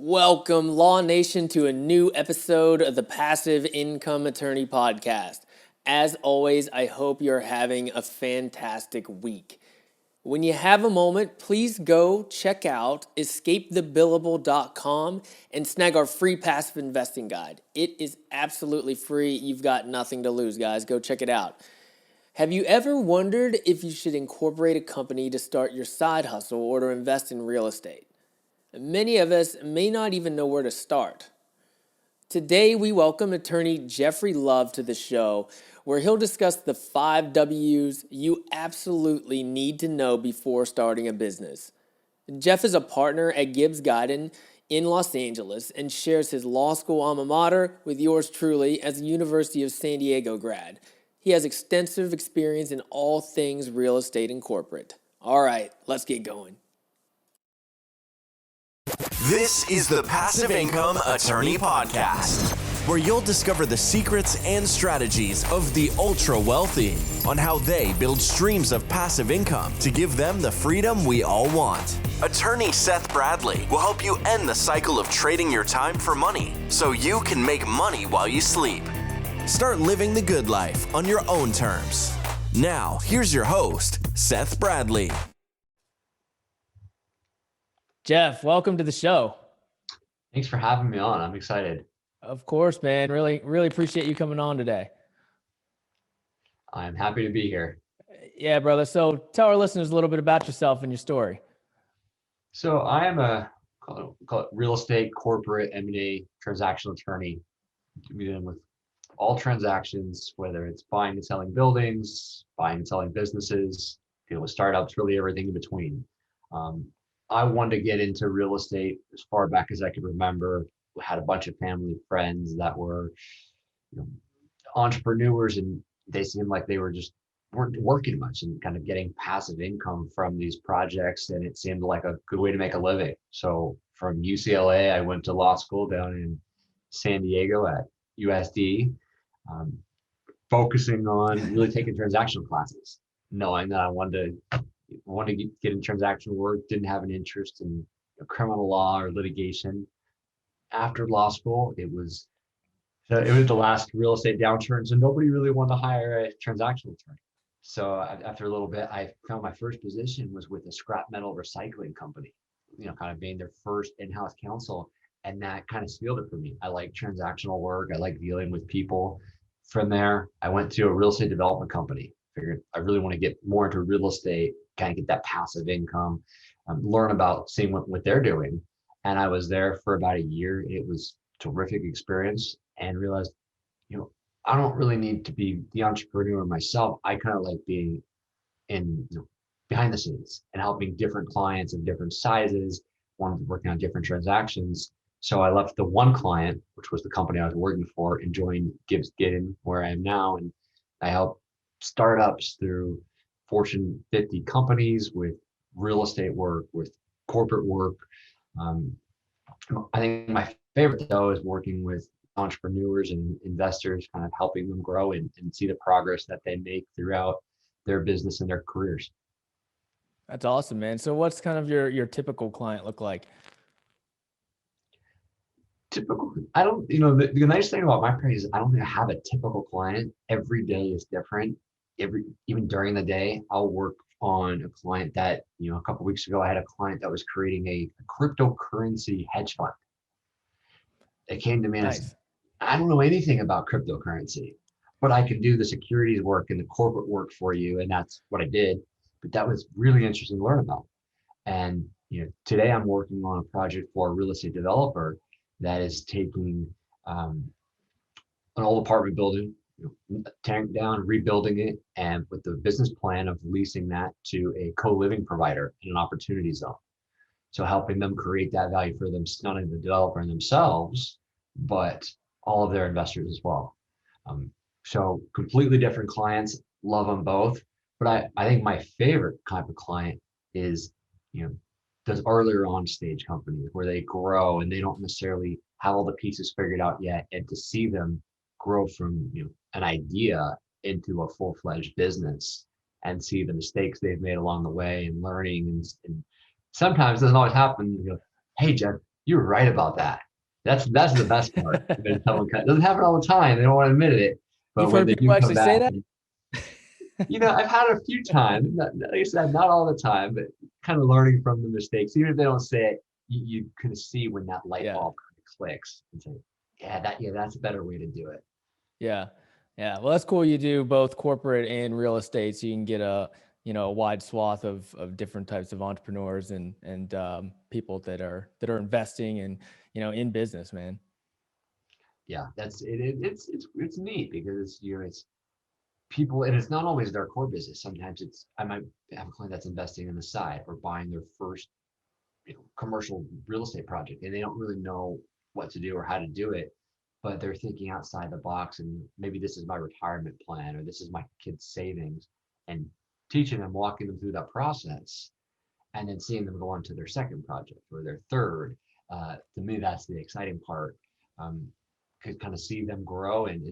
Welcome, Law Nation, to a new episode of the Passive Income Attorney Podcast. As always, I hope you're having a fantastic week. When you have a moment, please go check out escapethebillable.com and snag our free passive investing guide. It is absolutely free. You've got nothing to lose, guys. Go check it out. Have you ever wondered if you should incorporate a company to start your side hustle or to invest in real estate? Many of us may not even know where to start. Today, we welcome attorney Jeffrey Love to the show, where he'll discuss the 5 W's you absolutely need to know before starting a business. Jeff is a partner at Gibbs Guyton in Los Angeles and shares his law school alma mater with yours truly as a University of San Diego grad. He has extensive experience in all things real estate and corporate. All right, let's get going. This is the Passive Income Attorney Podcast, where you'll discover the secrets and strategies of the ultra wealthy on how they build streams of passive income to give them the freedom we all want. Attorney Seth Bradley will help you end the cycle of trading your time for money so you can make money while you sleep. Start living the good life on your own terms. Now, here's your host, Seth Bradley. Jeff, welcome to the show. Thanks for having me on. I'm excited. Of course, man. Really appreciate you coming on today. I'm happy to be here. Yeah, brother. So tell our listeners a little bit about yourself and your story. So I am a call it real estate corporate M&A transactional attorney. We deal with all transactions, whether it's buying and selling buildings, buying and selling businesses, deal with startups, really everything in between. I wanted to get into real estate as far back as I could remember. We had a bunch of family friends that were, entrepreneurs, and they seemed like they weren't working much and kind of getting passive income from these projects, and it seemed like a good way to make a living. So from UCLA, I went to law school down in San Diego at USD, focusing on really taking transactional classes, knowing that I wanted to get in transactional work, didn't have an interest in criminal law or litigation. After law school, it was the last real estate downturn, so nobody really wanted to hire a transactional attorney. So after a little bit, I found my first position was with a scrap metal recycling company, kind of being their first in-house counsel. And that kind of sealed it for me. I like transactional work. I like dealing with people. From there, I went to a real estate development company. Figured I really want to get more into real estate, kind of get that passive income, learn about seeing what they're doing. And I was there for about a year. It was a terrific experience, and realized, I don't really need to be the entrepreneur myself. I kind of like being in behind the scenes and helping different clients of different sizes, working on different transactions. So I left the one client, which was the company I was working for, and joined Gibbs Guyton, where I am now. And I help startups through Fortune 50 companies with real estate work, with corporate work. I think my favorite though is working with entrepreneurs and investors, kind of helping them grow and see the progress that they make throughout their business and their careers. That's awesome, man. So what's kind of your typical client look like? Typical, I don't, the nice thing about my practice is I don't think I have a typical client. Every day is different. Even during the day, I'll work on a client that, a couple of weeks ago, I had a client that was creating a cryptocurrency hedge fund. They came to me and Nice. I don't know anything about cryptocurrency, but I can do the securities work and the corporate work for you. And that's what I did. But that was really interesting to learn about. And, today I'm working on a project for a real estate developer that is taking an old apartment building, tearing it down, rebuilding it, and with the business plan of leasing that to a co-living provider in an opportunity zone. So helping them create that value for them, not only the developer and themselves, but all of their investors as well. So completely different clients, love them both. But I think my favorite type of client is, those earlier on stage companies where they grow and they don't necessarily have all the pieces figured out yet, and to see them grow from an idea into a full-fledged business and see the mistakes they've made along the way and learning and sometimes it doesn't always happen. Hey Jeff, You're right about that. That's the best part. When someone it doesn't happen all the time. They don't want to admit it, but You've when heard they people do come actually say back, that? and, I've had it a few times. Like I said, not all the time, but kind of learning from the mistakes. Even if they don't say it, you kind of see when that light Yeah. bulb kind of clicks and say, yeah, that's a better way to do it. Yeah. Yeah. Well, that's cool. You do both corporate and real estate. So you can get a wide swath of different types of entrepreneurs and people that are investing and, in business, man. Yeah, that's it. It's neat because it's people, and it's not always their core business. Sometimes I might have a client that's investing on the side or buying their first commercial real estate project, and they don't really know what to do or how to do it, but they're thinking outside the box, and maybe this is my retirement plan or this is my kids' savings, and teaching them, walking them through that process, and then seeing them go on to their second project or their third. To me, that's the exciting part. Could kind of see them grow and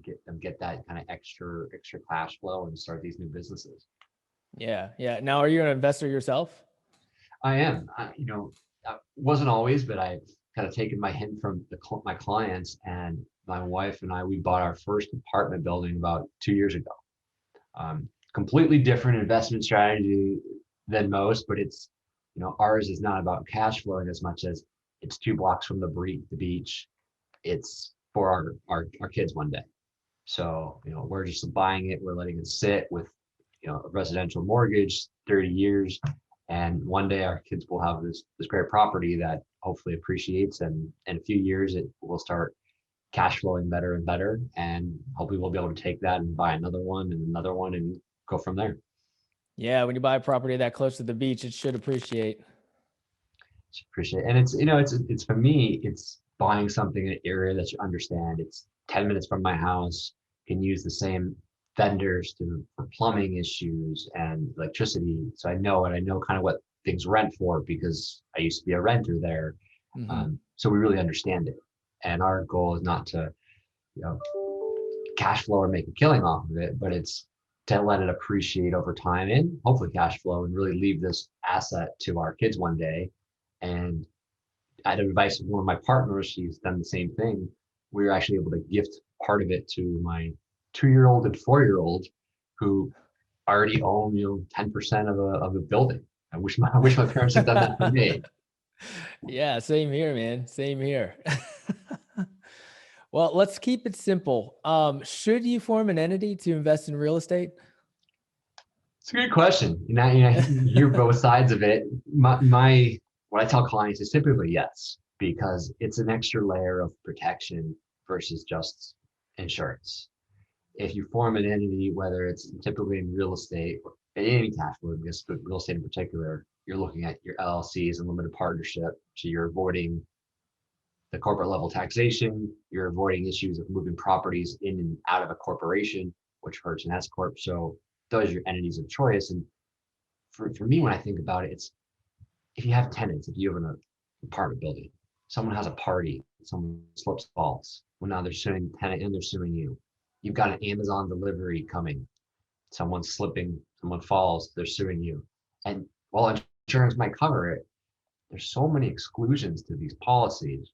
get them get that kind of extra cash flow and start these new businesses. Yeah. Yeah. Now, are you an investor yourself? I am. I wasn't always, but I've kind of taken my hint from my clients, and my wife and I, we bought our first apartment building about 2 years ago. Completely different investment strategy than most, but ours is not about cash flowing as much as it's 2 blocks from the beach. It's for our kids one day. So, we're just buying it. We're letting it sit with, a residential mortgage, 30 years. And one day our kids will have this great property that hopefully appreciates. And in a few years, it will start cash flowing better and better. And hopefully we'll be able to take that and buy another one and go from there. Yeah. When you buy a property that close to the beach, it should appreciate. Appreciate it. And it's for me, it's buying something in an area that you understand. It's 10 minutes from my house, can use the same vendors for plumbing issues and electricity. So I know, and I know kind of what things rent for because I used to be a renter there. Mm-hmm. So we really understand it. And our goal is not to, cash flow or make a killing off of it, but it's to let it appreciate over time and hopefully cash flow and really leave this asset to our kids one day. And I had advice of one of my partners. She's done the same thing. We were actually able to gift part of it to my 2-year-old and 4-year-old who already own 10% of a building. I wish my parents had done that for me. Yeah, same here, man. Same here. Well, let's keep it simple. Should you form an entity to invest in real estate? It's a good question. I hear both sides of it. My what I tell clients is typically yes, because it's an extra layer of protection versus just insurance. If you form an entity, whether it's typically in real estate or any cash flow, but real estate in particular, you're looking at your LLCs and limited partnership. So you're avoiding the corporate level taxation, you're avoiding issues of moving properties in and out of a corporation, which hurts an S corp. So those are your entities of choice. And for me, when I think about it, it's if you have tenants, if you have an apartment building, someone has a party, someone slips falls. Well, now they're suing the tenant and they're suing you. You've got an Amazon delivery coming. Someone's slipping, someone falls, they're suing you. And while insurance might cover it, there's so many exclusions to these policies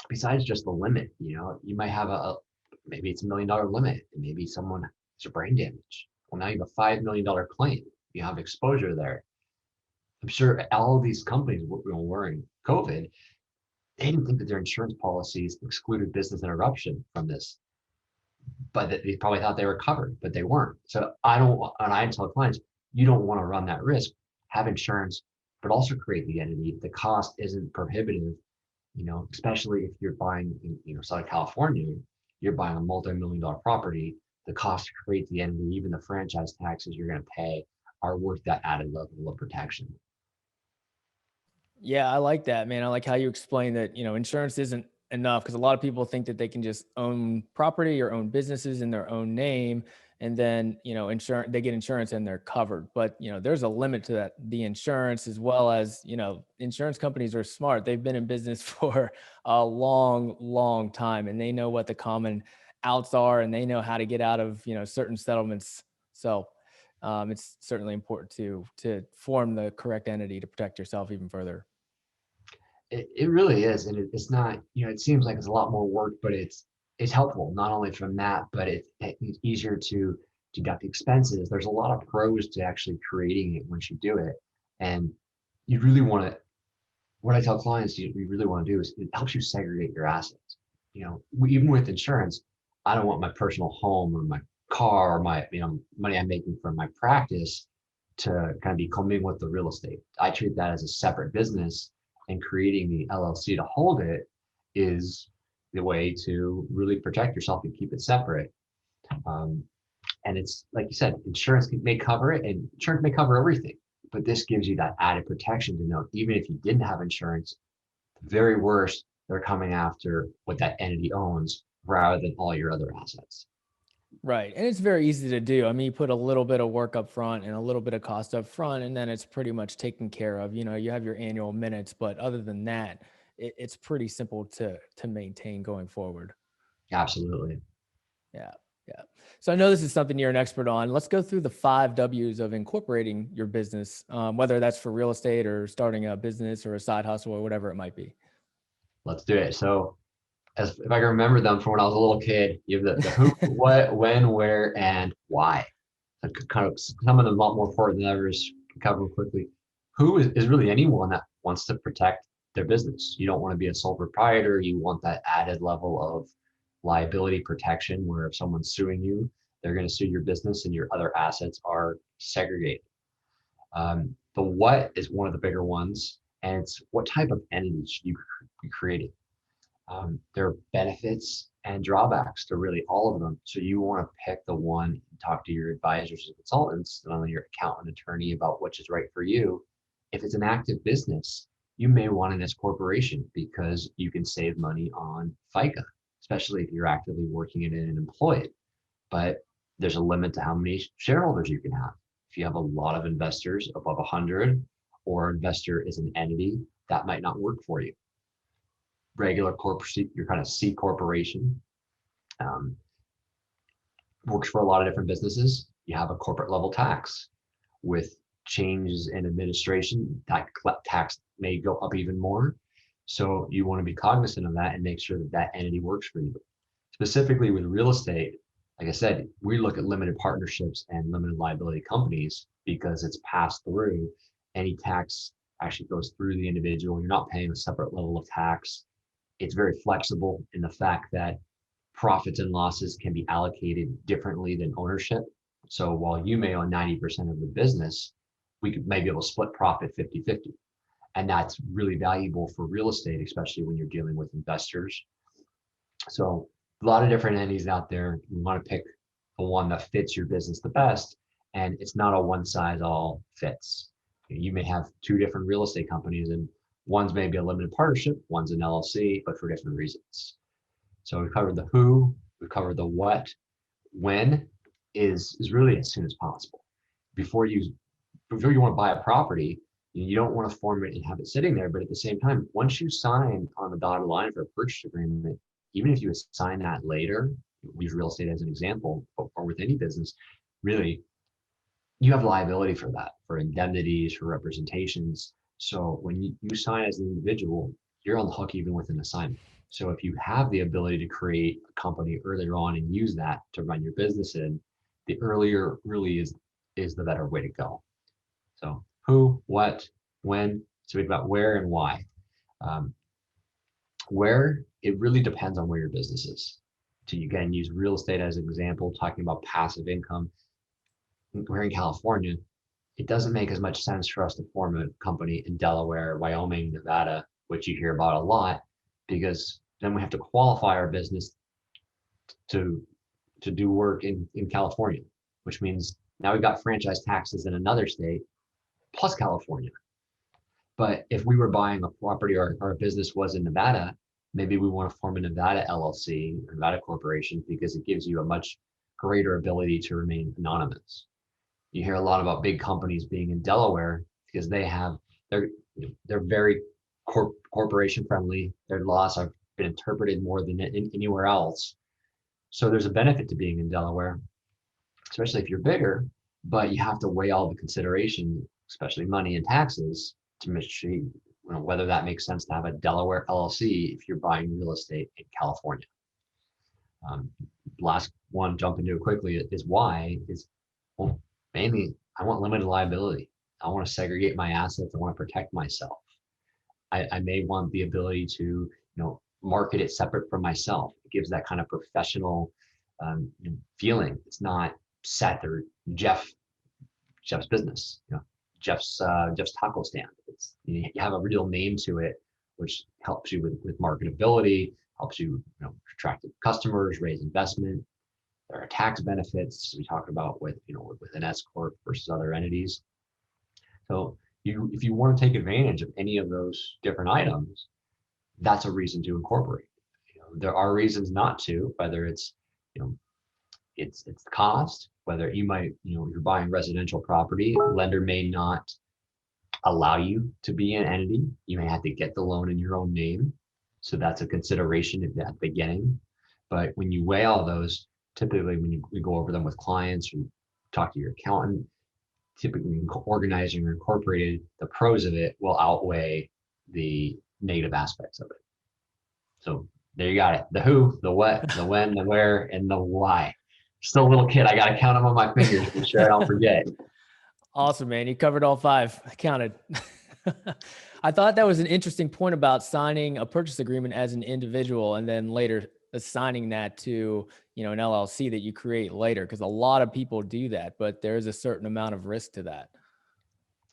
besides just the limit. You might have maybe it's $1 million limit, and maybe someone has a brain damage. Well, now you have a $5 million claim. You have exposure there. I'm sure all of these companies were in COVID. They didn't think that their insurance policies excluded business interruption from this, but they probably thought they were covered, but they weren't. So I tell clients, you don't want to run that risk. Have insurance, but also create the entity. The cost isn't prohibitive, especially if you're buying in, Southern California, you're buying a multi-million-dollar property. The cost to create the entity, even the franchise taxes you're going to pay, are worth that added level of protection. Yeah, I like that, man. I like how you explain that, insurance isn't enough because a lot of people think that they can just own property or own businesses in their own name. And then, insurance, they get insurance and they're covered. But, there's a limit to that, the insurance, as well as, insurance companies are smart. They've been in business for a long, long time, and they know what the common outs are, and they know how to get out of, certain settlements. So it's certainly important to form the correct entity to protect yourself even further. It really is, and it's not. It seems like it's a lot more work, but it's helpful not only from that, but it's easier to deduct expenses. There's a lot of pros to actually creating it once you do it, and you really want to. What I tell clients you really want to do is it helps you segregate your assets. Even with insurance, I don't want my personal home or my car or my money I'm making from my practice to kind of be commingled with the real estate. I treat that as a separate business, and creating the LLC to hold it is the way to really protect yourself and keep it separate. Um, and it's like you said, insurance may cover it, and insurance may cover everything, but this gives you that added protection to know even if you didn't have insurance, the very worst, they're coming after what that entity owns rather than all your other assets. Right. And it's very easy to do. I mean, you put a little bit of work up front and a little bit of cost up front, and then it's pretty much taken care of. You have your annual minutes, but other than that, it's pretty simple to maintain going forward. Absolutely. Yeah. Yeah. So I know this is something you're an expert on. Let's go through the 5 W's of incorporating your business, whether that's for real estate or starting a business or a side hustle or whatever it might be. Let's do it. So if I can remember them from when I was a little kid, you have the who, what, when, where, and why. Kind of some of them a lot more important than others. Cover them quickly. Who is really anyone that wants to protect their business. You don't want to be a sole proprietor. You want that added level of liability protection where if someone's suing you, they're going to sue your business and your other assets are segregated. The what is one of the bigger ones, and it's what type of entity should you be creating? There are benefits and drawbacks to really all of them. So you want to pick the one and talk to your advisors and consultants, not only your accountant attorney, about which is right for you. If it's an active business, you may want an S corporation because you can save money on FICA, especially if you're actively working in it and employed. But there's a limit to how many shareholders you can have. If you have a lot of investors above 100, or investor is an entity, that might not work for you. Regular corporate, your kind of C corporation, works for a lot of different businesses. You have a corporate level tax. With changes in administration, that tax may go up even more. So you want to be cognizant of that and make sure that that entity works for you. Specifically with real estate, like I said, we look at limited partnerships and limited liability companies because it's passed through. Any tax actually goes through the individual. You're not paying a separate level of tax. It's very flexible in the fact that profits and losses can be allocated differently than ownership. So while you may own 90% of the business, we could maybe able to split profit 50-50. And that's really valuable for real estate, especially when you're dealing with investors. So a lot of different entities out there. You want to pick the one that fits your business the best. And it's not a one size all fits. You may have 2 different real estate companies, and one's maybe a limited partnership, one's an LLC, but for different reasons. So we've covered the who, we've covered the what. When is really as soon as possible. Before you want to buy a property, you don't want to form it and have it sitting there. But at the same time, once you sign on the dotted line for a purchase agreement, even if you sign that later, we use real estate as an example, or with any business, really, you have liability for that, for indemnities, for representations. So when you sign as an individual, you're on the hook even with an assignment. So if you have the ability to create a company earlier on and use that to run your business in, the earlier really is the better way to go. So who, what, when, so we've got where and why. Where, it really depends on where your business is. To again, use real estate as an example, talking about passive income. We're in California. It doesn't make as much sense for us to form a company in Delaware, Wyoming, Nevada, which you hear about a lot, because then we have to qualify our business to do work in California, which means now we've got franchise taxes in another state plus California. But if we were buying a property or our business was in Nevada, maybe we want to form a Nevada LLC, or Nevada corporation, because it gives you a much greater ability to remain anonymous. You hear a lot about big companies being in Delaware because they're very corporation friendly. Their laws have been interpreted more than anywhere else. So there's a benefit to being in Delaware, especially if you're bigger, but you have to weigh all the consideration, especially money and taxes, to make sure whether that makes sense to have a Delaware LLC if you're buying real estate in California. Last one, jump into it quickly, is why is, well, mainly I want limited liability. I want to segregate my assets. I want to protect myself. I may want the ability to, market it separate from myself. It gives that kind of professional feeling. It's not Seth or Jeff's business, Jeff's taco stand. It's, you have a real name to it, which helps you with marketability, helps you, attract customers, raise investment. There are tax benefits we talk about with an S corp versus other entities. So if you want to take advantage of any of those different items, that's a reason to incorporate. There are reasons not to, whether it's it's the cost, whether you might, you're buying residential property, lender may not allow you to be an entity. You may have to get the loan in your own name. So that's a consideration at the beginning. But when you weigh all those, typically when we go over them with clients or talk to your accountant, typically organizing or incorporated, the pros of it will outweigh the negative aspects of it. So there you got it. The who, the what, the when, the where, and the why. Still a little kid. I got to count them on my fingers to be sure I don't forget. Awesome, man. You covered all 5. I counted. I thought that was an interesting point about signing a purchase agreement as an individual and then later assigning that to, an LLC that you create later, because a lot of people do that, but there is a certain amount of risk to that.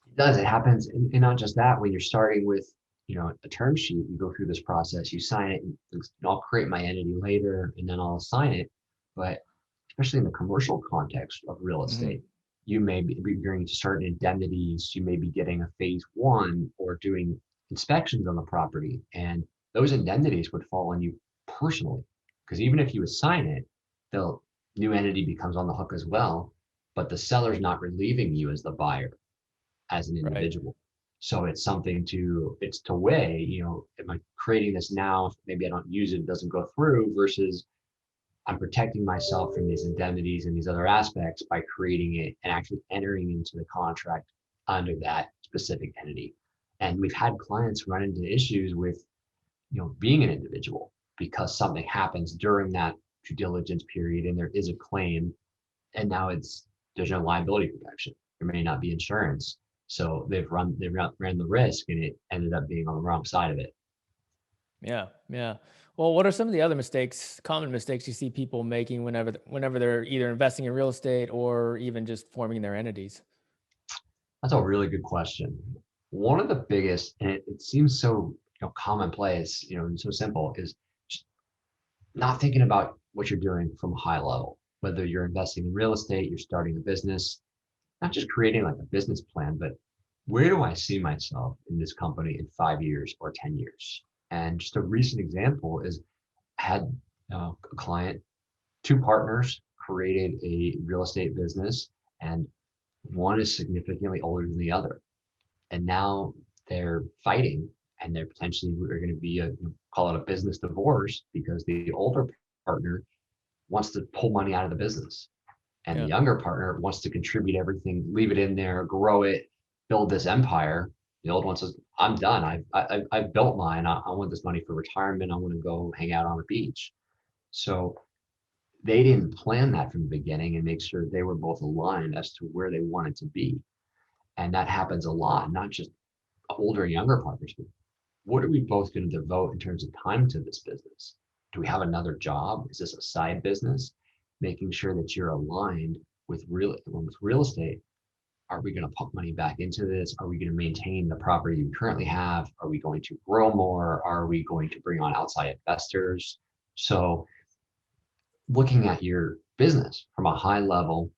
It does. It happens. And not just that, when you're starting with, a term sheet, you go through this process, you sign it, and I'll create my entity later and then I'll assign it. But especially in the commercial context of real estate, you may be agreeing to certain indemnities. You may be getting a phase 1 or doing inspections on the property. And those indemnities would fall on you personally, because even if you assign it, the new entity becomes on the hook as well, but the seller's not relieving you as the buyer, as an individual. Right. So it's something to weigh, am I creating this now? Maybe I don't use it, it doesn't go through, versus I'm protecting myself from these indemnities and these other aspects by creating it and actually entering into the contract under that specific entity. And we've had clients run into issues with, being an individual because something happens during that due diligence period and there is a claim, and now there's no liability protection. There may not be insurance. So they've ran the risk, and it ended up being on the wrong side of it. Yeah. Well, what are some of the other common mistakes you see people making whenever they're either investing in real estate or even just forming their entities? That's a really good question. One of the biggest, and it seems so commonplace, and so simple, is just not thinking about what you're doing from a high level. Whether you're investing in real estate, you're starting a business, not just creating like a business plan, but where do I see myself in this company in 5 years or 10 years? And just a recent example is I had a client, 2 partners created a real estate business, and one is significantly older than the other. And now they're fighting, and they're potentially going to be call it a business divorce, because the older partner wants to pull money out of the business. And the younger partner wants to contribute everything, leave it in there, grow it, build this empire. The old one says, I'm done. I've built mine. I want this money for retirement. I want to go hang out on the beach. So they didn't plan that from the beginning and make sure they were both aligned as to where they wanted to be. And that happens a lot, not just older and younger partners, but what are we both going to devote in terms of time to this business? Do we have another job? Is this a side business? Making sure that you're aligned with real estate. Are we going to pump money back into this? Are we going to maintain the property you currently have? Are we going to grow more? Are we going to bring on outside investors? So looking at your business from a high level,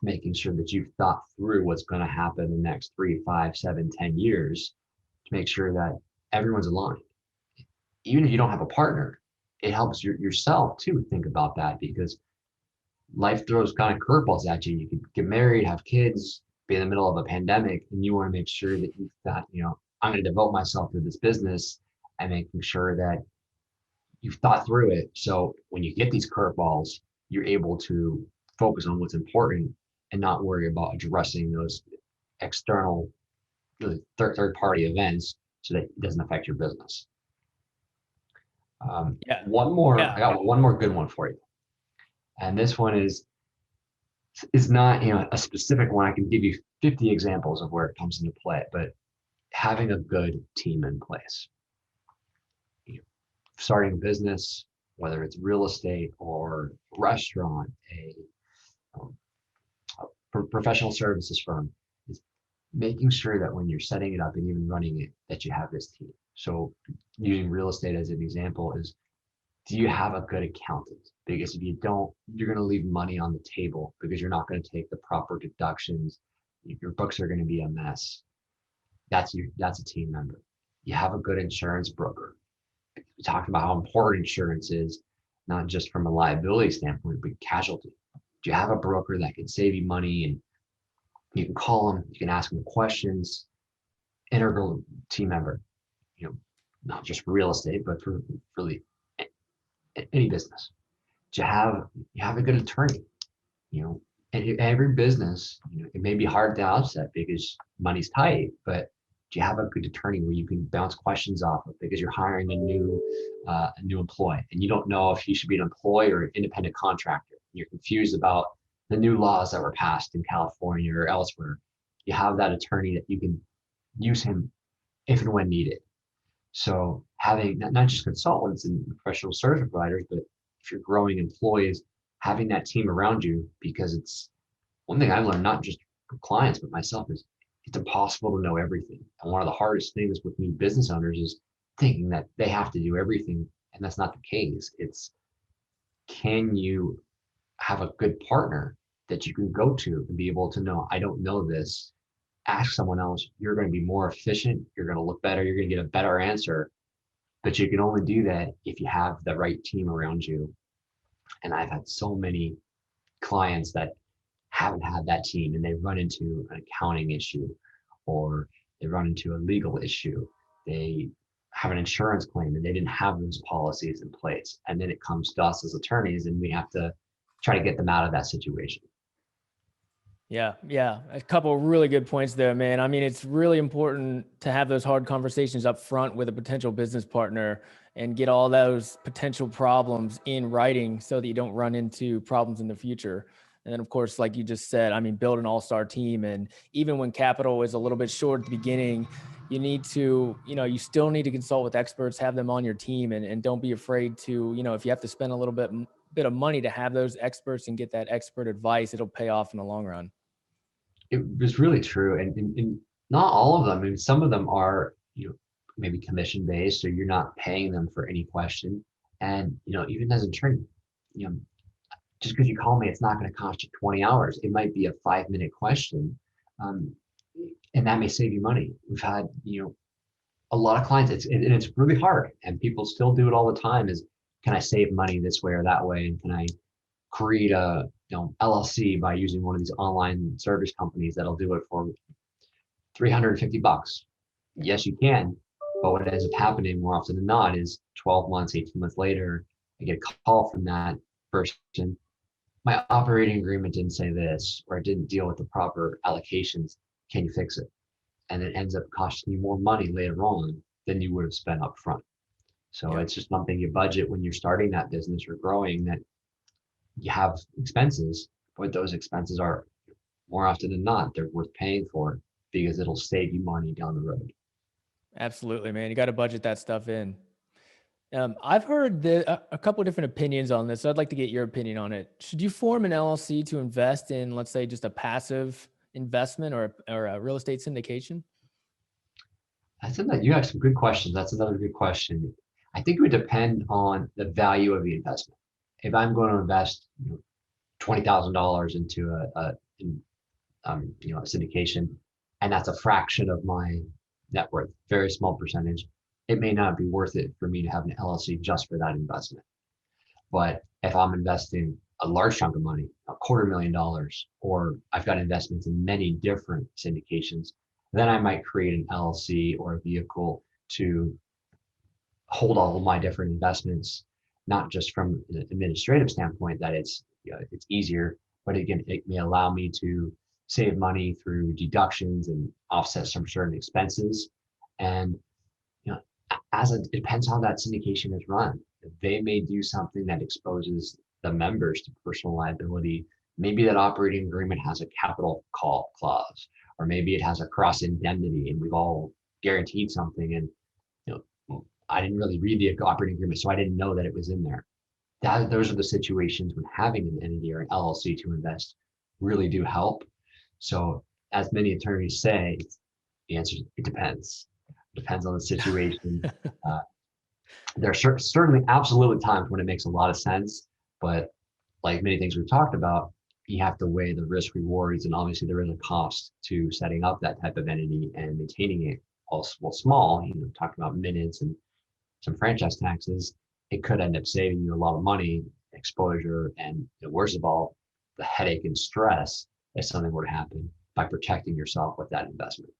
making sure that you've thought through what's going to happen in the next 3, 5, 7, 10 years to make sure that everyone's aligned. Even if you don't have a partner, it helps yourself too think about that, because life throws kind of curveballs at you. You could get married, have kids, be in the middle of a pandemic, and you want to make sure that you've got, I'm going to devote myself to this business, and making sure that you've thought through it. So when you get these curveballs, you're able to focus on what's important and not worry about addressing those external third party events so that it doesn't affect your business. Yeah. One more, Yeah. I got one more good one for you. And this one is not, a specific one. I can give you 50 examples of where it comes into play, but having a good team in place. Starting a business, whether it's real estate or restaurant, um, a professional services firm, is making sure that when you're setting it up and even running it, that you have this team. So using real estate as an example is, do you have a good accountant? Because if you don't, you're going to leave money on the table because you're not going to take the proper deductions. Your books are going to be a mess. That's a team member. You have a good insurance broker. We talked about how important insurance is, not just from a liability standpoint, but casualty. Do you have a broker that can save you money, and you can call them, you can ask them questions? Integral team member, not just for real estate, but for really any business. You have a good attorney, and every business, it may be hard to outset because money's tight, but do you have a good attorney where you can bounce questions off of because you're hiring a new employee and you don't know if you should be an employee or an independent contractor? You're confused about the new laws that were passed in California or elsewhere. You have that attorney that you can use him if and when needed. So having not just consultants and professional service providers, but if you're growing employees, having that team around you, because it's one thing I've learned, not just from clients, but myself, is it's impossible to know everything. And one of the hardest things with new business owners is thinking that they have to do everything. And that's not the case. It's, can you have a good partner that you can go to and be able to know, I don't know this, ask someone else. You're going to be more efficient. You're going to look better. You're going to get a better answer. But you can only do that if you have the right team around you. And I've had so many clients that haven't had that team, and they run into an accounting issue, or they run into a legal issue. They have an insurance claim and they didn't have those policies in place. And then it comes to us as attorneys, and we have to try to get them out of that situation. Yeah, yeah. A couple of really good points there, man. I mean, it's really important to have those hard conversations up front with a potential business partner and get all those potential problems in writing so that you don't run into problems in the future. And then, of course, like you just said, I mean, build an all-star team. And even when capital is a little bit short at the beginning, you need to, you still need to consult with experts, have them on your team, and don't be afraid to, if you have to spend a little bit of money to have those experts and get that expert advice, it'll pay off in the long run. It was really true. And not all of them. I mean, some of them are, maybe commission based, so you're not paying them for any question. And, even as an attorney, just because you call me, it's not going to cost you 20 hours. It might be a 5-minute question. And that may save you money. We've had, a lot of clients, and it's really hard, and people still do it all the time, is, can I save money this way or that way? And can I create a LLC by using one of these online service companies that'll do it for $350? Yes, you can. But what ends up happening more often than not is 12 months, 18 months later, I get a call from that person. My operating agreement didn't say this, or it didn't deal with the proper allocations. Can you fix it? And it ends up costing you more money later on than you would have spent up front. So It's just something you budget when you're starting that business or growing, that you have expenses, but those expenses are, more often than not, they're worth paying for because it'll save you money down the road. Absolutely, man. You got to budget that stuff in. I've heard a couple of different opinions on this, so I'd like to get your opinion on it. Should you form an LLC to invest in, let's say, just a passive investment or a real estate syndication? You have some good questions. That's another good question. I think it would depend on the value of the investment. If I'm going to invest $20,000 into a syndication, and that's a fraction of my net worth, very small percentage, it may not be worth it for me to have an LLC just for that investment. But if I'm investing a large chunk of money, $250,000, or I've got investments in many different syndications, then I might create an LLC or a vehicle to hold all of my different investments, not just from an administrative standpoint that it's easier, but again, it may allow me to save money through deductions and offset some certain expenses. And it depends how that syndication is run. They may do something that exposes the members to personal liability. Maybe that operating agreement has a capital call clause, or maybe it has a cross indemnity, and we've all guaranteed something. And I didn't really read the operating agreement, so I didn't know that it was in there. Those are the situations when having an entity or an LLC to invest really do help. So, as many attorneys say, the answer is it depends. It depends on the situation. Uh, there are certainly absolutely times when it makes a lot of sense, but like many things we've talked about, you have to weigh the risk rewards, and obviously there is a cost to setting up that type of entity and maintaining it. Also, well, small, talking about minutes and some franchise taxes, it could end up saving you a lot of money, exposure, and worst of all, the headache and stress if something were to happen by protecting yourself with that investment.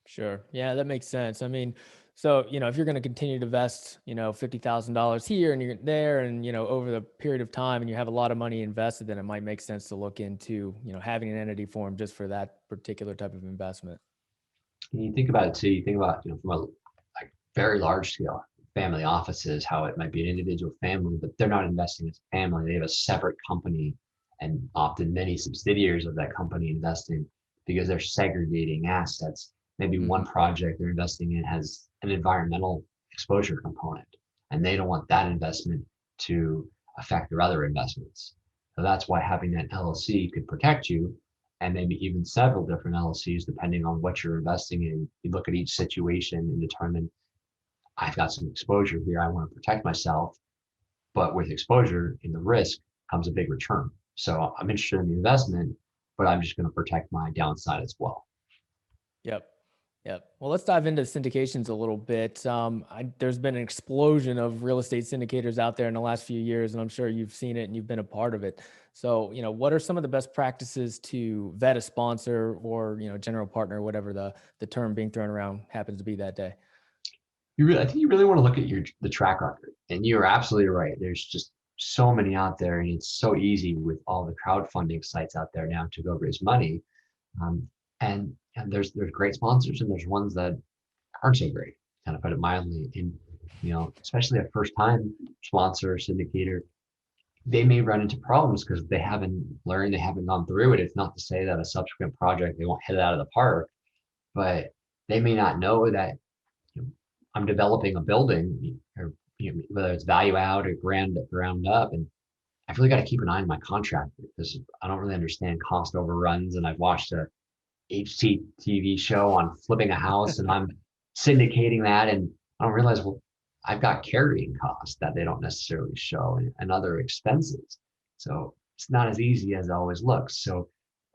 Sure. Yeah, that makes sense. I mean, so, if you're going to continue to invest, $50,000 here and you're there and, over the period of time and you have a lot of money invested, then it might make sense to look into, having an entity form just for that particular type of investment. And you think about it too, you think about, from a like very large scale family offices, how it might be an individual family, but they're not investing as a family. They have a separate company and often many subsidiaries of that company investing because they're segregating assets. Maybe one project they're investing in has an environmental exposure component, and they don't want that investment to affect their other investments. So that's why having that LLC could protect you, and maybe even several different LLCs, depending on what you're investing in. You look at each situation and determine, I've got some exposure here. I want to protect myself, but with exposure in the risk comes a big return. So I'm interested in the investment, but I'm just going to protect my downside as well. Yep. Yep. Well, let's dive into syndications a little bit. There's been an explosion of real estate syndicators out there in the last few years, and I'm sure you've seen it and you've been a part of it. So, what are some of the best practices to vet a sponsor or, general partner, whatever the term being thrown around happens to be that day? I think you really want to look at the track record, and you're absolutely right. There's just so many out there, and it's so easy with all the crowdfunding sites out there now to go raise money. Um, and there's great sponsors, and there's ones that aren't so great, kind of put it mildly. And especially a first time sponsor, syndicator, they may run into problems because they haven't learned, they haven't gone through it. It's not to say that a subsequent project they won't hit it out of the park, but they may not know that I'm developing a building, or whether it's value out or ground up, and I've really got to keep an eye on my contractor because I don't really understand cost overruns. And I've watched a HGTV show on flipping a house, and I'm syndicating that, and I don't realize, well, I've got carrying costs that they don't necessarily show, and other expenses. So it's not as easy as it always looks. So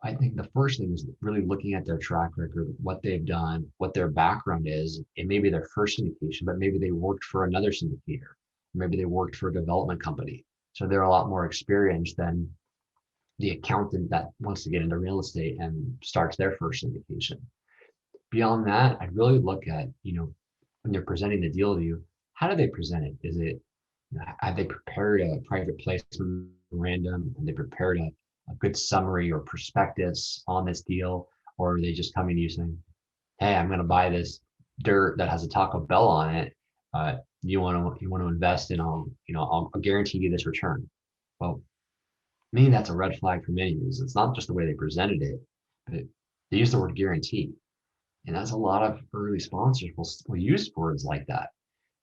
I think the first thing is really looking at their track record, what they've done, what their background is. It may be their first syndication, but maybe they worked for another syndicator. Maybe they worked for a development company. So they're a lot more experienced than the accountant that wants to get into real estate and starts their first syndication. Beyond that, I really look at, when they're presenting the deal to you, how do they present it? Is it, have they prepared a private placement memorandum? Have they prepared a good summary or prospectus on this deal? Or are they just coming to you saying, hey, I'm going to buy this dirt that has a Taco Bell on it. You want to invest in, I'll guarantee you this return. Well, me, that's a red flag for many reasons. It's not just the way they presented it, but they use the word guarantee. And that's a lot of early sponsors will use words like that.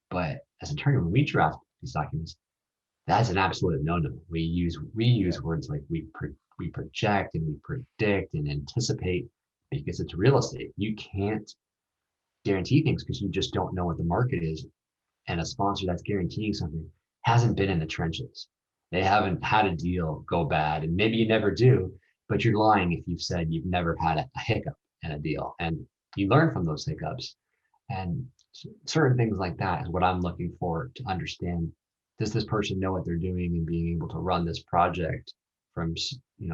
But as an attorney, when we draft these documents, that's an absolute no-no. We use words like we project and we predict and anticipate because it's real estate. You can't guarantee things because you just don't know what the market is. And a sponsor that's guaranteeing something hasn't been in the trenches. They haven't had a deal go bad, and maybe you never do, but you're lying if you've said you've never had a hiccup in a deal, and you learn from those hiccups. And certain things like that is what I'm looking for to understand. Does this person know what they're doing and being able to run this project from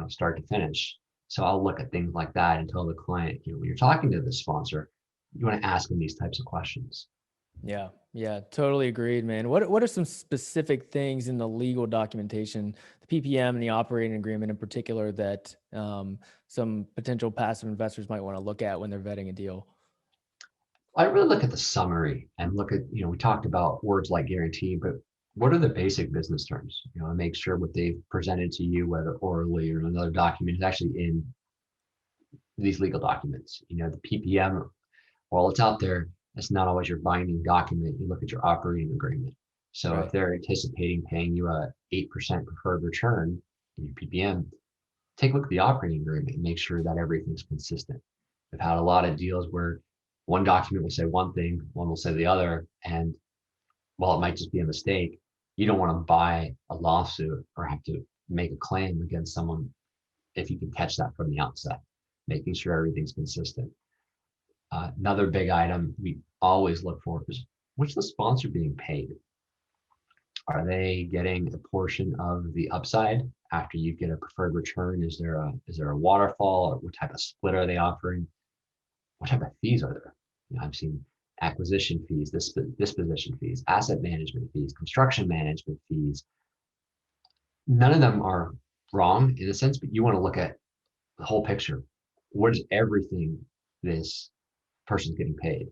start to finish? So I'll look at things like that and tell the client, when you're talking to the sponsor, you want to ask them these types of questions. Yeah, totally agreed, man. What are some specific things in the legal documentation, the PPM and the operating agreement in particular, that some potential passive investors might want to look at when they're vetting a deal? I really look at the summary and look at, we talked about words like guarantee, but what are the basic business terms? And make sure what they've presented to you, whether orally or another document, is actually in these legal documents. The PPM, while it's out there, it's not always your binding document. You look at your operating agreement. So if Right. they're anticipating paying you a 8% preferred return in your PPM, take a look at the operating agreement and make sure that everything's consistent. I've had a lot of deals where one document will say one thing, one will say the other. And while it might just be a mistake, you don't want to buy a lawsuit or have to make a claim against someone if you can catch that from the outset, making sure everything's consistent. Another big item we always look for is, what's the sponsor being paid? Are they getting a portion of the upside after you get a preferred return? Is there a waterfall, or what type of split are they offering? What type of fees are there? I've seen acquisition fees, disposition fees, asset management fees, construction management fees. None of them are wrong in a sense, but you want to look at the whole picture. What is everything this person's getting paid?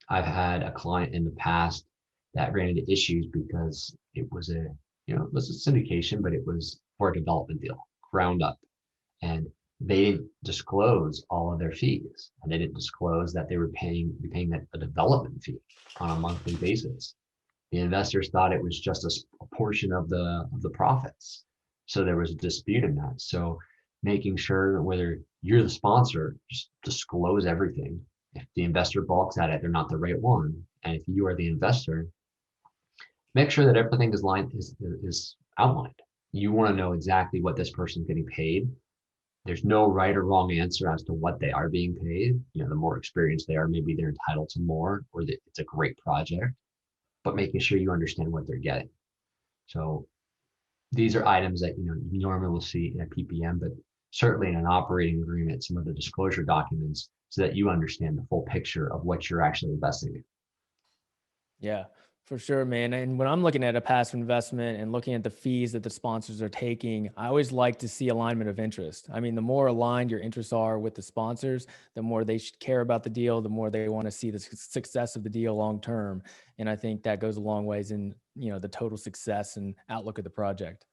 I've had a client in the past that ran into issues because it was it was a syndication, but it was for a development deal, ground up. And they didn't disclose all of their fees. And they didn't disclose that they were paying a development fee on a monthly basis. The investors thought it was just a portion of the profits. So there was a dispute in that. So making sure, whether you're the sponsor, just disclose everything. If the investor balks at it, they're not the right one. And if you are the investor, make sure that everything is outlined. You want to know exactly what this person's getting paid. There's no right or wrong answer as to what they are being paid. The more experienced they are, maybe they're entitled to more, or that it's a great project, but making sure you understand what they're getting. So these are items that you normally will see in a PPM, but certainly in an operating agreement, some of the disclosure documents, so that you understand the full picture of what you're actually investing in. Yeah, for sure, man. And when I'm looking at a passive investment and looking at the fees that the sponsors are taking, I always like to see alignment of interest. I mean, the more aligned your interests are with the sponsors, the more they should care about the deal, the more they want to see the success of the deal long term. And I think that goes a long ways in, the total success and outlook of the project.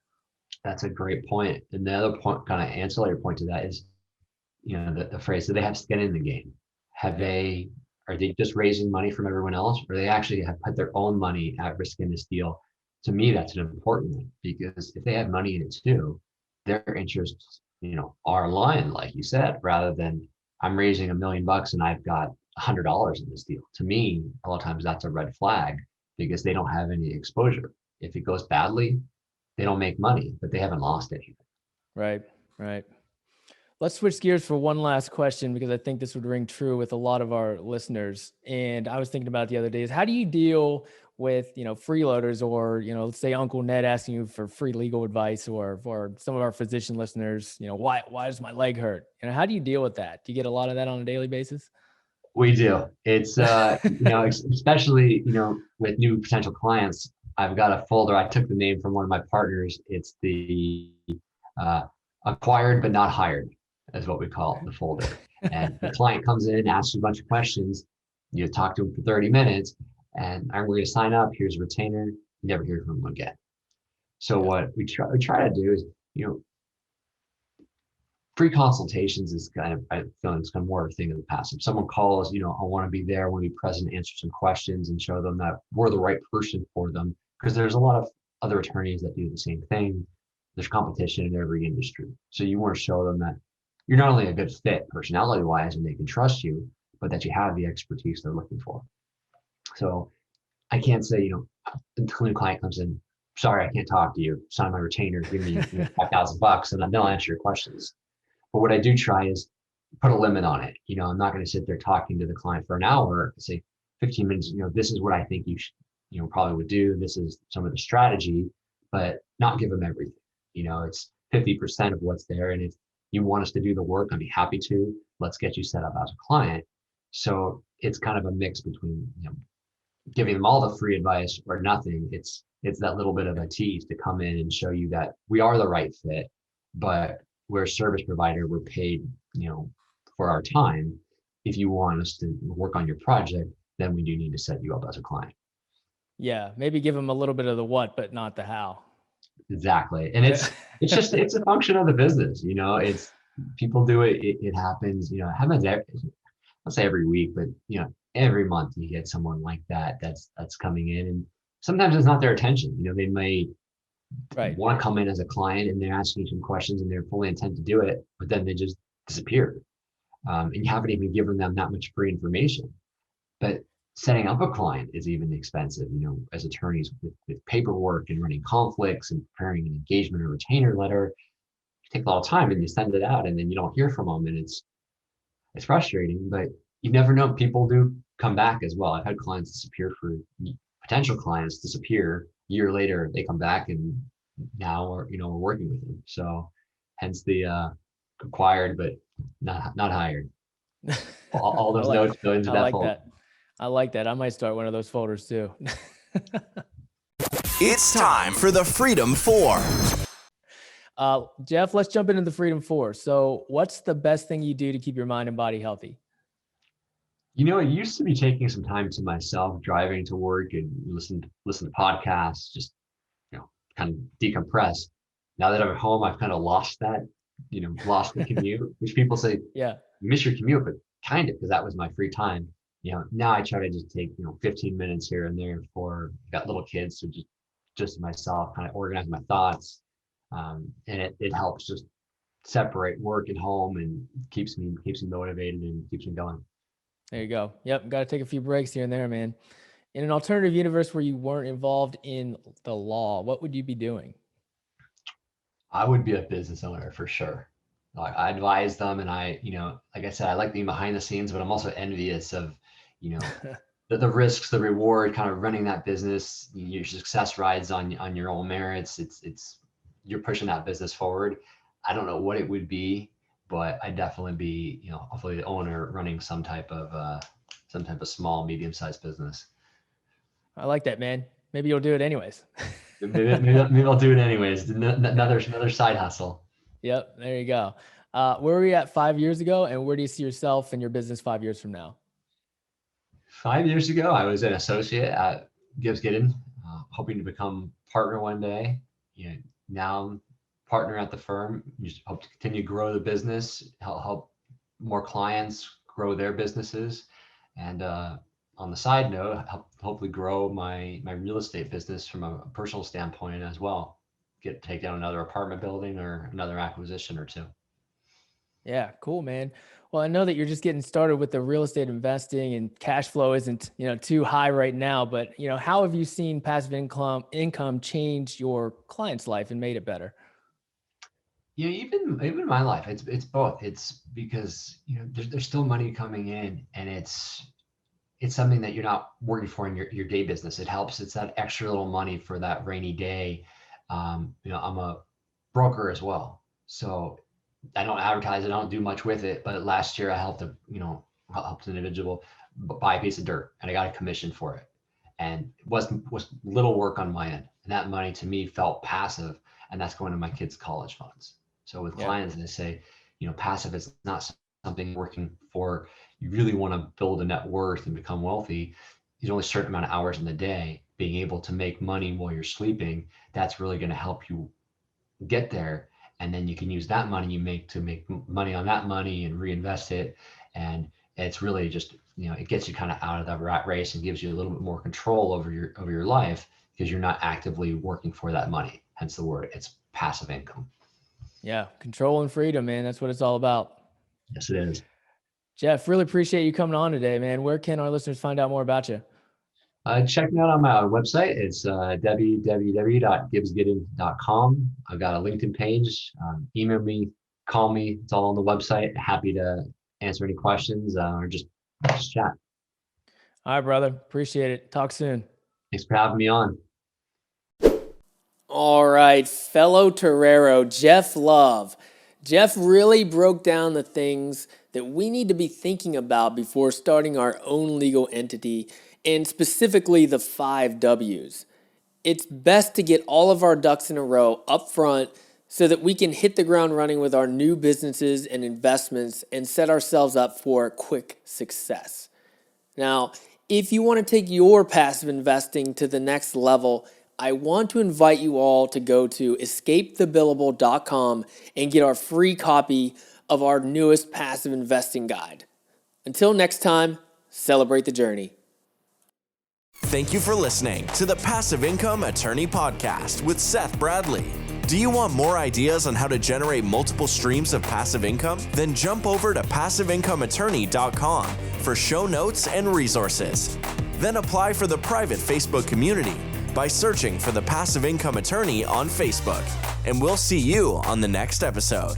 That's a great point. And the other point, kind of ancillary point to that is, the phrase, do they have skin in the game? Yeah. Are they just raising money from everyone else, or they actually have put their own money at risk in this deal? To me, that's an important one, because if they have money in it too, their interests, are aligned, like you said, rather than I'm raising $1 million and I've got $100 in this deal. To me, a lot of times that's a red flag, because they don't have any exposure. If it goes badly, they don't make money, but they haven't lost anything. Right. Right. Let's switch gears for one last question, because I think this would ring true with a lot of our listeners. And I was thinking about it the other day, is how do you deal with, freeloaders, or, let's say Uncle Ned asking you for free legal advice, or for some of our physician listeners, why does my leg hurt? How do you deal with that? Do you get a lot of that on a daily basis? We do. It's especially with new potential clients. I've got a folder. I took the name from one of my partners. It's the uh, acquired but not hired, is what we call the folder. And the client comes in, asks you a bunch of questions. You talk to them for 30 minutes, and I'm going to sign up. Here's a retainer. You never hear from them again. So Yeah. what we try to do is, free consultations is I feel it's kind of more of a thing of the past. If someone calls, I want to be there, I want to be present, answer some questions, and show them that we're the right person for them. Because there's a lot of other attorneys that do the same thing. There's competition in every industry. So you want to show them that you're not only a good fit personality wise and they can trust you, but that you have the expertise they're looking for. So I can't say, until a client comes in, sorry, I can't talk to you, sign my retainer, give me $5,000, and then they'll answer your questions. But what I do try is put a limit on it. I'm not going to sit there talking to the client for an hour and say 15 minutes, this is what I think you should, probably would do. This is some of the strategy, but not give them everything. It's 50% of what's there. And if you want us to do the work, I'd be happy to. Let's get you set up as a client. So it's kind of a mix between, giving them all the free advice or nothing. It's that little bit of a tease to come in and show you that we are the right fit, but we're a service provider. We're paid, for our time. if you want us to work on your project, then we do need to set you up as a client. Yeah, maybe give them a little bit of the what, but not the how. Exactly. And Yeah. it's a function of the business, it's people do it, it happens, it happens I'll say every week, but every month you get someone like that that's coming in, and sometimes it's not their attention. They may Right. want to come in as a client and they're asking you some questions and they're fully intent to do it, but then they just disappear. And you haven't even given them that much free information. But setting up a client is even expensive, as attorneys with paperwork and running conflicts and preparing an engagement or retainer letter. It takes a lot of time, and you send it out and then you don't hear from them, and it's frustrating, but you never know. People do come back as well. I've had clients disappear for potential clients disappear. A year later, they come back, and now we're working with them. So hence the acquired, but not hired. All I those like, notes go into I that like folder. that. I like that. I might start one of those folders too. It's time for the Freedom Four. Jeff, let's jump into the Freedom Four. So what's the best thing you do to keep your mind and body healthy? It used to be taking some time to myself, driving to work and listen to podcasts, just kind of decompress. Now that I'm at home, I've kind of lost that, lost the commute, which people say, Yeah. you miss your commute, but kind of, because that was my free time. Now I try to just take, 15 minutes here and there for, got little kids, so just myself, kind of organize my thoughts. And it helps just separate work and home, and keeps me motivated and keeps me going. There you go. Yep. Got to take a few breaks here and there, man. In an alternative universe where you weren't involved in the law, what would you be doing? I would be a business owner for sure. Like, I advise them, and like I said, I like being behind the scenes, but I'm also envious of, the risks, the reward, kind of running that business. Your success rides on your own merits. It's you're pushing that business forward. I don't know what it would be, but I'd definitely be, hopefully the owner running some type of small, medium-sized business. I like that, man. Maybe you'll do it anyways. Maybe I'll do it anyways. Another side hustle. Yep. There you go. Where were we at 5 years ago, and where do you see yourself and your business 5 years from now? 5 years ago, I was an associate at Gibbs Giddens, hoping to become partner one day. Now I'm partner at the firm. Just hope to continue to grow the business, help more clients grow their businesses, and on the side note, hopefully grow my real estate business from a personal standpoint as well. Take down another apartment building or another acquisition or two. Yeah, cool, man. Well, I know that you're just getting started with the real estate investing, and cash flow isn't, too high right now, but, how have you seen passive income change your client's life and made it better? Even in my life, it's both. It's because there's still money coming in, and it's something that you're not working for in your day business. It helps. It's that extra little money for that rainy day. I'm a broker as well, so I don't advertise. I don't do much with it. But last year I helped helped an individual buy a piece of dirt, and I got a commission for it. And it was little work on my end, and that money to me felt passive, and that's going to my kids' college funds. So with Yeah. clients, they say, passive is not something working for. You really want to build a net worth and become wealthy. There's only a certain amount of hours in the day. Being able to make money while you're sleeping, that's really going to help you get there. And then you can use that money you make to make money on that money and reinvest it. And it's really just, it gets you kind of out of the rat race and gives you a little bit more control over your life, because you're not actively working for that money. Hence the word, it's passive income. Yeah. Control and freedom, man. That's what it's all about. Yes, it is. Jeff, really appreciate you coming on today, man. Where can our listeners find out more about you? Check me out on my website. It's www.gibbsgiddens.com. I've got a LinkedIn page. Email me, call me. It's all on the website. Happy to answer any questions or just chat. All right, brother. Appreciate it. Talk soon. Thanks for having me on. All right, fellow Torero, Jeff Love. Jeff really broke down the things that we need to be thinking about before starting our own legal entity, and specifically the 5 W's. It's best to get all of our ducks in a row up front, so that we can hit the ground running with our new businesses and investments and set ourselves up for quick success. Now, if you want to take your passive investing to the next level, I want to invite you all to go to escapethebillable.com and get our free copy of our newest passive investing guide. Until next time, celebrate the journey. Thank you for listening to the Passive Income Attorney Podcast with Seth Bradley. Do you want more ideas on how to generate multiple streams of passive income? Then jump over to passiveincomeattorney.com for show notes and resources. Then apply for the private Facebook community by searching for the Passive Income Attorney on Facebook. And we'll see you on the next episode.